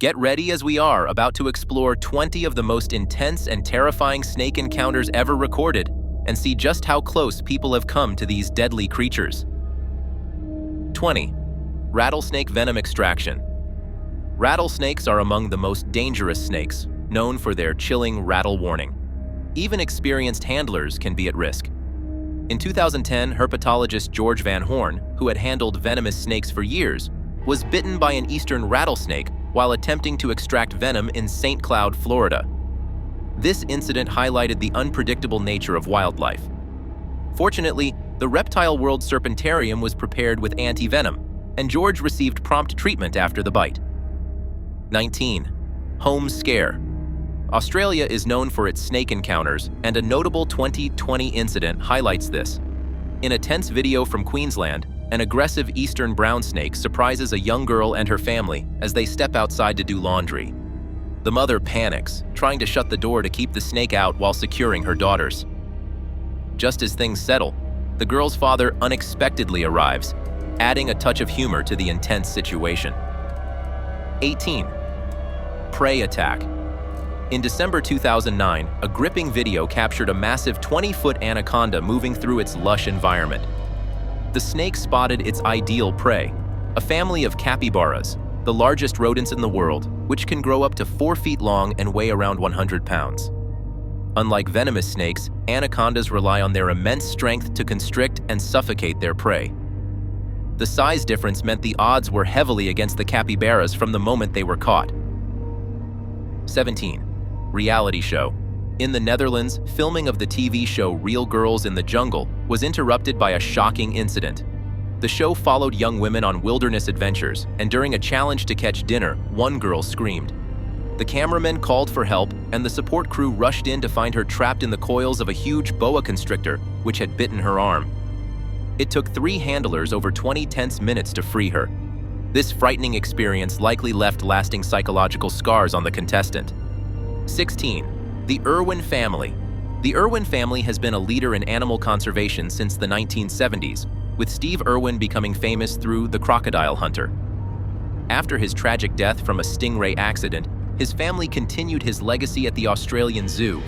Get ready, as we are about to explore 20 of the most intense and terrifying snake encounters ever recorded and see just how close people have come to these deadly creatures. 20. Rattlesnake venom extraction. Rattlesnakes are among the most dangerous snakes, known for their chilling rattle warning. Even experienced handlers can be at risk. In 2010, herpetologist George Van Horn, who had handled venomous snakes for years, was bitten by an eastern rattlesnake while attempting to extract venom in St. Cloud, Florida. This incident highlighted the unpredictable nature of wildlife. Fortunately, the Reptile World Serpentarium was prepared with anti-venom, and George received prompt treatment after the bite. 19. Home scare. Australia is known for its snake encounters, and a notable 2020 incident highlights this. In a tense video from Queensland, an aggressive eastern brown snake surprises a young girl and her family as they step outside to do laundry. The mother panics, trying to shut the door to keep the snake out while securing her daughters. Just as things settle, the girl's father unexpectedly arrives, adding a touch of humor to the intense situation. 18. Prey attack. In December 2009, a gripping video captured a massive 20-foot anaconda moving through its lush environment. The snake spotted its ideal prey, a family of capybaras, the largest rodents in the world, which can grow up to 4 feet long and weigh around 100 pounds. Unlike venomous snakes, anacondas rely on their immense strength to constrict and suffocate their prey. The size difference meant the odds were heavily against the capybaras from the moment they were caught. 17. Reality show. In the Netherlands, filming of the TV show Real Girls in the Jungle was interrupted by a shocking incident. The show followed young women on wilderness adventures, and during a challenge to catch dinner, one girl screamed. The cameramen called for help, and the support crew rushed in to find her trapped in the coils of a huge boa constrictor, which had bitten her arm. It took 3 handlers over 20 tense minutes to free her. This frightening experience likely left lasting psychological scars on the contestant. 16. The Irwin family. The Irwin family has been a leader in animal conservation since the 1970s, with Steve Irwin becoming famous through The Crocodile Hunter. After his tragic death from a stingray accident, his family continued his legacy at the Australian Zoo.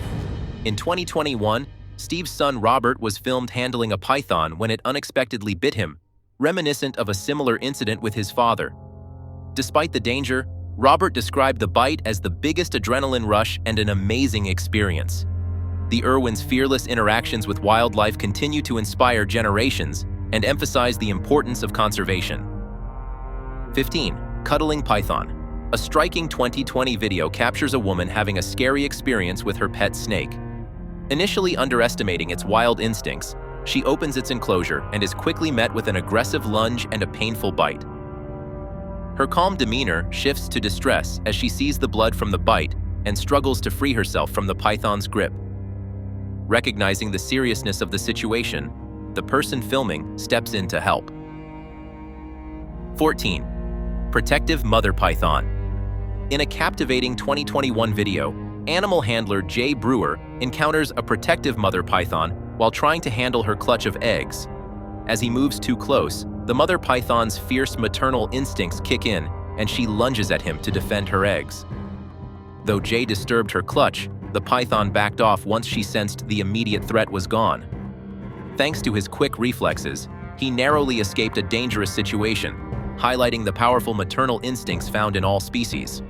In 2021, Steve's son Robert was filmed handling a python when it unexpectedly bit him, reminiscent of a similar incident with his father. Despite the danger, Robert described the bite as the biggest adrenaline rush and an amazing experience. The Irwins' fearless interactions with wildlife continue to inspire generations and emphasize the importance of conservation. 15. Cuddling python. A striking 2020 video captures a woman having a scary experience with her pet snake. Initially underestimating its wild instincts, she opens its enclosure and is quickly met with an aggressive lunge and a painful bite. Her calm demeanor shifts to distress as she sees the blood from the bite and struggles to free herself from the python's grip. Recognizing the seriousness of the situation, the person filming steps in to help. 14. Protective mother python. In a captivating 2021 video, animal handler Jay Brewer encounters a protective mother python while trying to handle her clutch of eggs. As he moves too close, the mother python's fierce maternal instincts kick in, and she lunges at him to defend her eggs. Though Jay disturbed her clutch, the python backed off once she sensed the immediate threat was gone. Thanks to his quick reflexes, he narrowly escaped a dangerous situation, highlighting the powerful maternal instincts found in all species.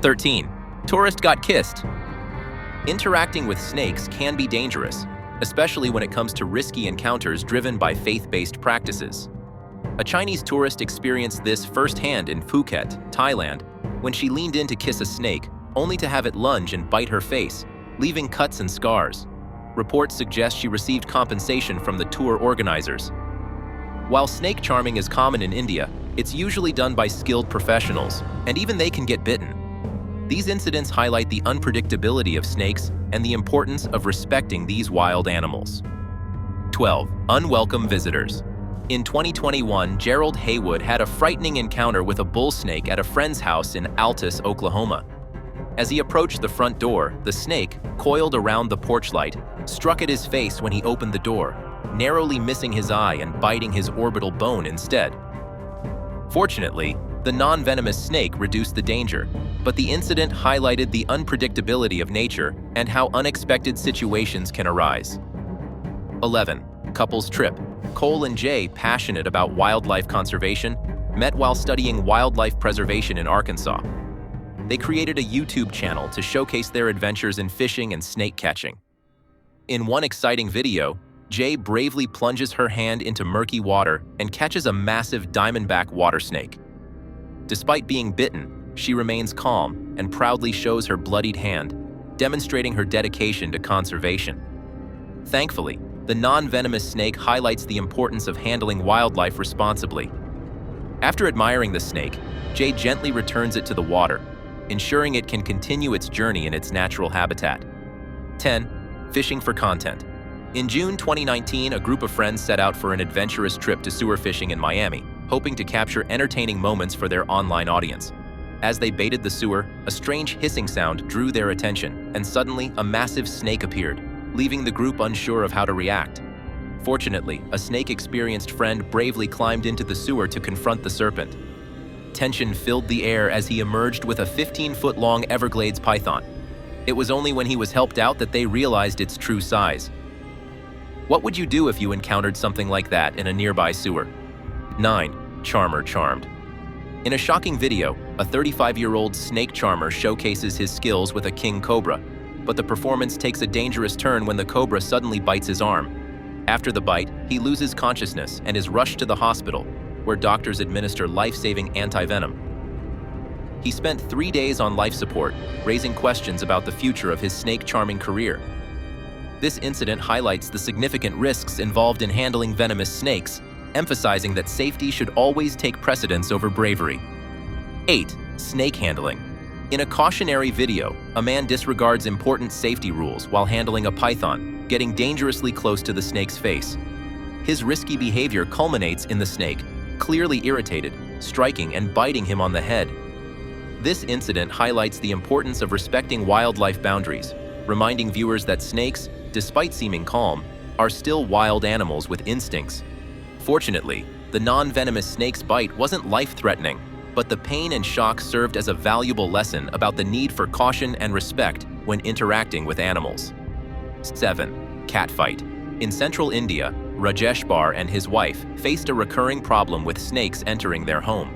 13. Tourist got kissed. Interacting with snakes can be dangerous, especially when it comes to risky encounters driven by faith-based practices. A Chinese tourist experienced this firsthand in Phuket, Thailand, when she leaned in to kiss a snake, only to have it lunge and bite her face, leaving cuts and scars. Reports suggest she received compensation from the tour organizers. While snake charming is common in India, it's usually done by skilled professionals, and even they can get bitten. These incidents highlight the unpredictability of snakes and the importance of respecting these wild animals. 12. Unwelcome visitors. In 2021, Gerald Haywood had a frightening encounter with a bull snake at a friend's house in Altus, Oklahoma. As he approached the front door, the snake, coiled around the porch light, struck at his face when he opened the door, narrowly missing his eye and biting his orbital bone instead. Fortunately, The non-venomous snake reduced the danger, but the incident highlighted the unpredictability of nature and how unexpected situations can arise. 11. Couples trip. Cole and Jay, passionate about wildlife conservation, met while studying wildlife preservation in Arkansas. They created a YouTube channel to showcase their adventures in fishing and snake catching. In one exciting video, Jay bravely plunges her hand into murky water and catches a massive diamondback water snake. Despite being bitten, she remains calm and proudly shows her bloodied hand, demonstrating her dedication to conservation. Thankfully, the non-venomous snake highlights the importance of handling wildlife responsibly. After admiring the snake, Jay gently returns it to the water, ensuring it can continue its journey in its natural habitat. 10. Fishing for content. In June 2019, a group of friends set out for an adventurous trip to sewer fishing in Miami, hoping to capture entertaining moments for their online audience. As they baited the sewer, a strange hissing sound drew their attention, and suddenly a massive snake appeared, leaving the group unsure of how to react. Fortunately, a snake-experienced friend bravely climbed into the sewer to confront the serpent. Tension filled the air as he emerged with a 15-foot-long Everglades python. It was only when he was helped out that they realized its true size. What would you do if you encountered something like that in a nearby sewer? 9. Charmer charmed. In a shocking video, a 35-year-old snake charmer showcases his skills with a king cobra, but the performance takes a dangerous turn when the cobra suddenly bites his arm. After the bite, he loses consciousness and is rushed to the hospital, where doctors administer life-saving antivenom. He spent 3 days on life support, raising questions about the future of his snake-charming career. This incident highlights the significant risks involved in handling venomous snakes, emphasizing that safety should always take precedence over bravery. 8. Snake handling. In a cautionary video, a man disregards important safety rules while handling a python, getting dangerously close to the snake's face. His risky behavior culminates in the snake, clearly irritated, striking and biting him on the head. This incident highlights the importance of respecting wildlife boundaries, reminding viewers that snakes, despite seeming calm, are still wild animals with instincts. Fortunately, the non-venomous snake's bite wasn't life-threatening, but the pain and shock served as a valuable lesson about the need for caution and respect when interacting with animals. 7. Catfight. In central India, Rajesh Bar and his wife faced a recurring problem with snakes entering their home.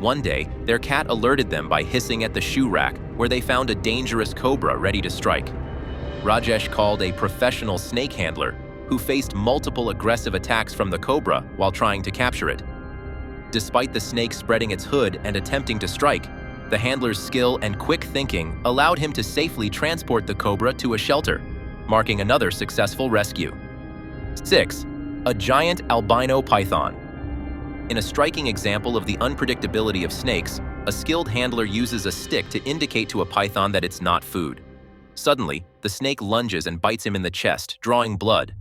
One day, their cat alerted them by hissing at the shoe rack, where they found a dangerous cobra ready to strike. Rajesh called a professional snake handler, who faced multiple aggressive attacks from the cobra while trying to capture it. Despite the snake spreading its hood and attempting to strike, the handler's skill and quick thinking allowed him to safely transport the cobra to a shelter, marking another successful rescue. 6. A giant albino python. In a striking example of the unpredictability of snakes, a skilled handler uses a stick to indicate to a python that it's not food. Suddenly, the snake lunges and bites him in the chest, drawing blood.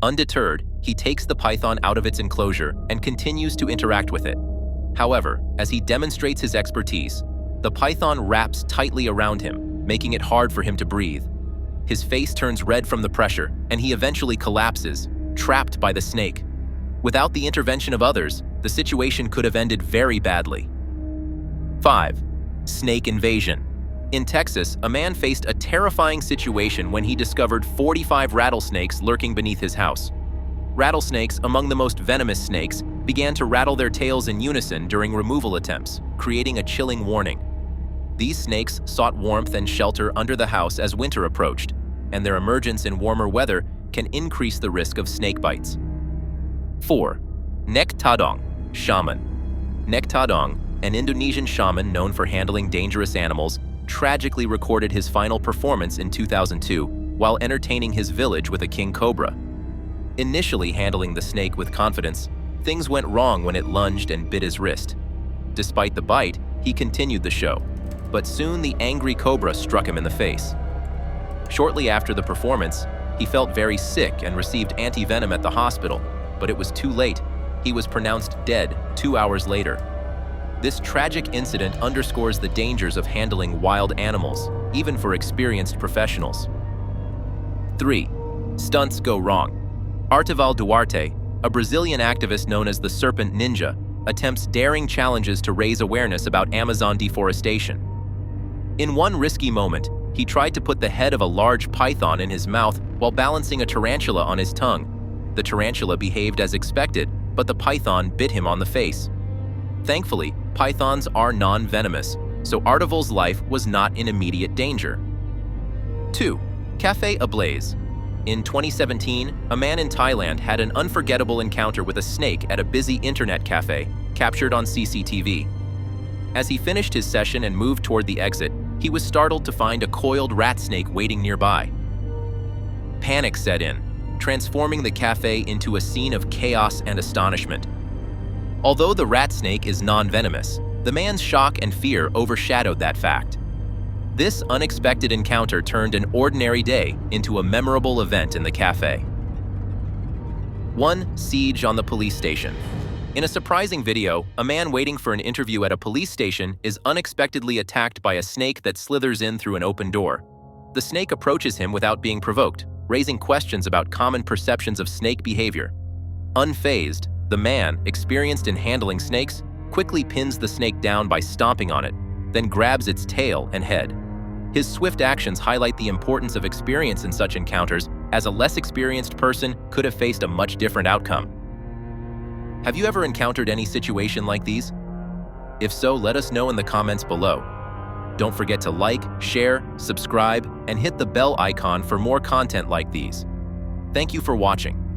Undeterred, he takes the python out of its enclosure and continues to interact with it. However, as he demonstrates his expertise, the python wraps tightly around him, making it hard for him to breathe. His face turns red from the pressure, and he eventually collapses, trapped by the snake. Without the intervention of others, the situation could have ended very badly. 5. Snake invasion. In Texas, a man faced a terrifying situation when he discovered 45 rattlesnakes lurking beneath his house. Rattlesnakes, among the most venomous snakes, began to rattle their tails in unison during removal attempts, creating a chilling warning. These snakes sought warmth and shelter under the house as winter approached, and their emergence in warmer weather can increase the risk of snake bites. 4. Nek Tadong, shaman. Nek Tadong, an Indonesian shaman known for handling dangerous animals, tragically recorded his final performance in 2002 while entertaining his village with a king cobra. Initially handling the snake with confidence, things went wrong when it lunged and bit his wrist. Despite the bite, he continued the show, but soon the angry cobra struck him in the face. Shortly after the performance, he felt very sick and received antivenom at the hospital, but it was too late. He was pronounced dead 2 hours later. This tragic incident underscores the dangers of handling wild animals, even for experienced professionals. 3. Stunts go wrong. Arteval Duarte, a Brazilian activist known as the Serpent Ninja, attempts daring challenges to raise awareness about Amazon deforestation. In one risky moment, he tried to put the head of a large python in his mouth while balancing a tarantula on his tongue. The tarantula behaved as expected, but the python bit him on the face. Thankfully, pythons are non-venomous, so Ardavol's life was not in immediate danger. 2. Café Ablaze. In 2017, a man in Thailand had an unforgettable encounter with a snake at a busy internet cafe, captured on CCTV. As he finished his session and moved toward the exit, he was startled to find a coiled rat snake waiting nearby. Panic set in, transforming the cafe into a scene of chaos and astonishment. Although the rat snake is non-venomous, the man's shock and fear overshadowed that fact. This unexpected encounter turned an ordinary day into a memorable event in the cafe. 1. Siege on the police station. In a surprising video, a man waiting for an interview at a police station is unexpectedly attacked by a snake that slithers in through an open door. The snake approaches him without being provoked, raising questions about common perceptions of snake behavior. Unfazed, the man, experienced in handling snakes, quickly pins the snake down by stomping on it, then grabs its tail and head. His swift actions highlight the importance of experience in such encounters, as a less experienced person could have faced a much different outcome. Have you ever encountered any situation like these? If so, let us know in the comments below. Don't forget to like, share, subscribe, and hit the bell icon for more content like these. Thank you for watching.